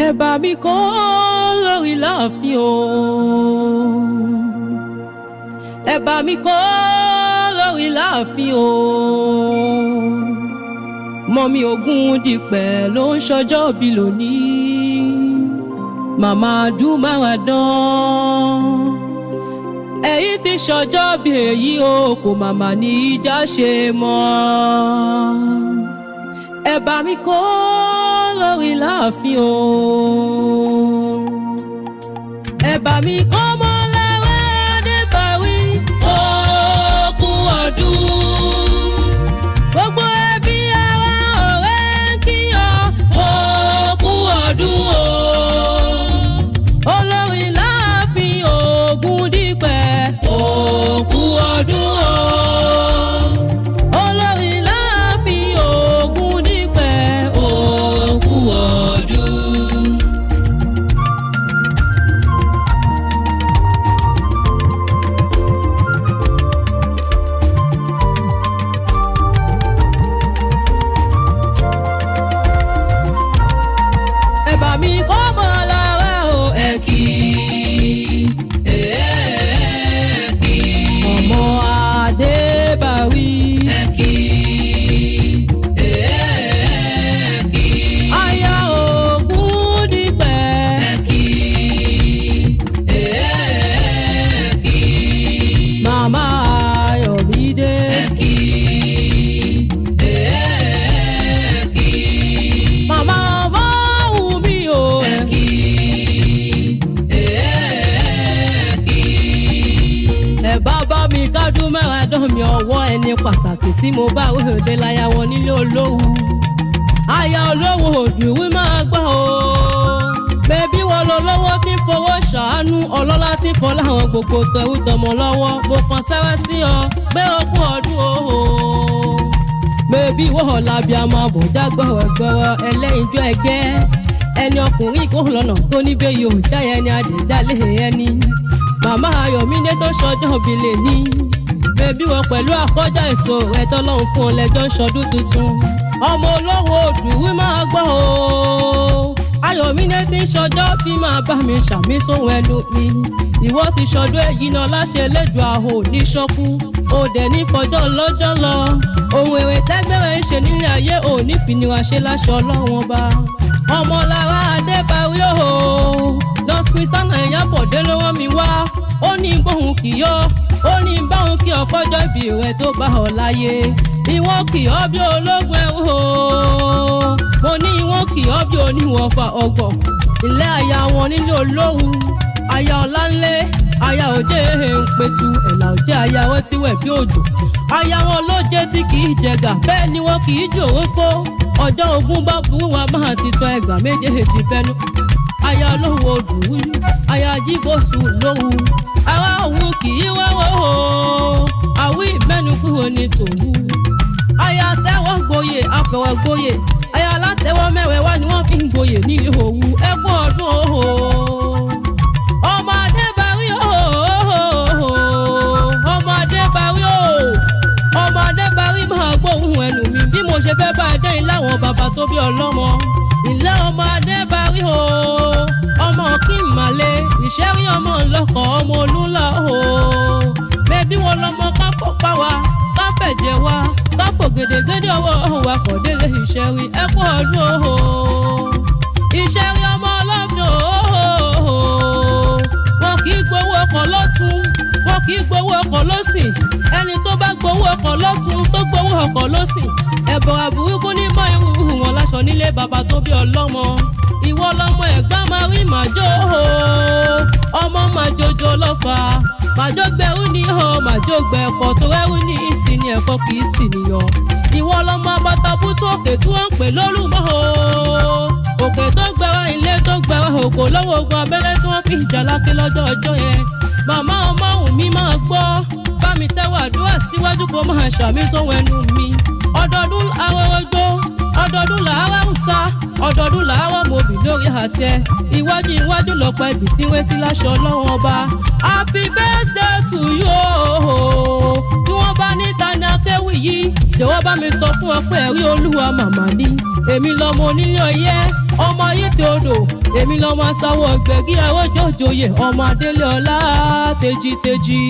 ẹ bá mi kọ́ lórí láàfin o ẹ bá mi kọ́ lórí láàfin o mọ́mí Ògúndìpẹ̀ ló ń ṣọjọ́ bí lónìí màmá Adúmáradán èyí tí ṣọjọ́ bí èyí o kò màmá ní ìjà ṣe mọ́ ẹ bá mi kọ́ lórí láàfin o ẹ bá mi kọ́ mọ́ Lára Adébárí ó kú ọdún gbogbo ẹbí ará ọ̀rẹ́ kí ọ ó kú ọdún o olórí láàfin Ògúndìpẹ̀ ó kú ọdún o. Mi ọwọ́ ẹni pàtàkì tí mo bá wéhòdé láyà wọn nílé olówó aya olówó òdùwí máa gbọ́ o bébí wọn lọ lọ́wọ́ tí ń fowó ṣàánú ọlọ́lá tí ń fọ́ láwọn gbogbo tẹ̀wú tọmọ lọ́wọ́ mo kàn sẹ́wẹ́ sí ọ pé ó kú ọdún o bébí wọ́n làbí àmọ́ àbọ̀já gbọ́rọ̀gbọ́rọ̀ ẹlẹ́yinjú ẹgẹ́ ẹni ọkùnrin kò lọ́nà tó níbẹ̀ yóò jáyẹ ẹni àdèjálé ẹni màmá Ayọ̀mídé tó ṣọjọ́ òbí lè ní bébí wọn pẹ̀lú àkọ́jà èso ẹ̀tọ́ lọ́hùn fún ọ lẹ́jọ́ ń ṣọdún tuntun ọmọ olówó òdùwí máa gbọ́ o Ayọ̀mídé tí ń ṣọjọ́ bí máa bá mi ṣàmì sóhun ẹnu mi ìwọ ti ṣọdún èyí náà láṣẹ lẹ́dùn àhò ní ṣọ́kú ó dẹ̀ ní fọjọ́ lọ́jọ́ lọ ohun èrè tẹ́gbẹ́rẹ́ ń ṣe nílé ayé ò ní fìníwá ṣe láṣọ Ọlọ́run bá ọmọ Lára Adébárí o nọ́ọ̀sì Christiana Ìyábọ̀dé ló rán mi wá ó ní gbóhùn kìyọ́ ó ní báwọn kí ọ fọjọ́ ìbí rẹ̀ tó bá ọ láyé ìwọ́n kì ọ́ bí ológun ẹ̀rù o mo ní ìwọ́n kì ọ́ bí oníwọ̀nfà ọgbọ̀n ilé aya wọn nílé olówó aya Ọláńlé aya òjé Ńpẹ̀tù ẹ̀là òjé aya wọn ti wẹ̀ bí òjò aya wọn lójé tí kì í jẹgà bẹ́ẹ̀ ni wọn kì í jòwó fó ọjọ́ ogún bá burú wa máa ti sọ ẹgbà méjèèjì bẹ́nu aya olówó Òdùwí aya Jíbọ̀sù lówó ara òun kì í wáwọ́ o àwí ìmẹ́nu kúrò ní tòwú aya tẹ́wọ́ gboyè afẹ́wọ́ gboyè aya alátẹ́wọ́ mẹ́wẹ̀ẹ́wá ni wọ́n fi ń gboyè nílé òwú ẹgbọ́n ọdún o ọmọ Adébárí o ọmọ Adébárí o ọmọ Adébárí máa gbóhùn ẹnu mi bí mo ṣe fẹ́ bá ẹ dé ìláwọn bàbá tó bí ọlọ́mọ ilé ọmọ Adébárí o ọmọ kí n mà lé ìṣẹ́rí ọmọ ńlọkọ̀ ọmọ olúńlá o bẹ́bí wọn lọmọ ká fọ́pá wa ká fẹ̀jẹ̀ wa ká fògèdègèdè ọwọ́ wa kọ̀ délé ìṣẹ́rí ẹ̀kọ́ ọdún o ìṣẹ́rí ọmọ ọlọ́fin o wọn kì í gbowó ọkọ̀ lọ́tún wọn kì í gbowó ọkọ̀ lọ́sìn ẹni tó bá gbowó ọkọ̀ lọ́tún tó gbowó ọkọ̀ lọ́sìn ẹ̀bọ̀rà burúkú ní bọ́ irú wọn láṣọ nílé bàbá tó bí ọlọ́mọ ìwọ lọmọ ẹ̀gbá máa rí màjò ọmọ màjòjò lọ́fà màjò gbẹ̀rú ní ọ màjò gbẹ̀ ẹ̀kọ́ tó rẹ́rú ní ìsìn ní ẹ̀kọ́ kì í sì nìyọ ìwọ lọmọ abatabu tó òkè tí wọ́n ń pè lólùmọ́ òkè tó gbẹ̀rọ ilé tó gbẹ̀rọ òkò lọ́wọ́ ogun abẹ́rẹ́ tí wọ́n fi ń jà lákè lọ́jọ́ ọjọ́ yẹn màmá ọmọ òun mi máa gbọ́ bá mi tẹ́wọ́ àdúrà síwájú kó máa ṣàmì sóhun ẹnu mi ọdọọdún arọrọgbó ọdọọdún làárọ̀ ń sá ọdọọdún làárọ̀ mòbí lórí àtẹ iwájú iwájú lọ́pọ̀ ibi tí wọ́n sí láṣọ Ọlọ́run ọba happy birthday to you tí wọ́n bá níta ní akéwì yìí jọ̀wọ́ bá mi sọ fún ọ pé ẹ̀rí olúwa màmá ni èmi lọmọ onílé ọyẹ́ ọmọ ayé tí odò èmi lọmọ asáwọ̀ gbẹ̀gí ẹ̀rọ jòjòyè ọmọ adélé ọlá tejiteji.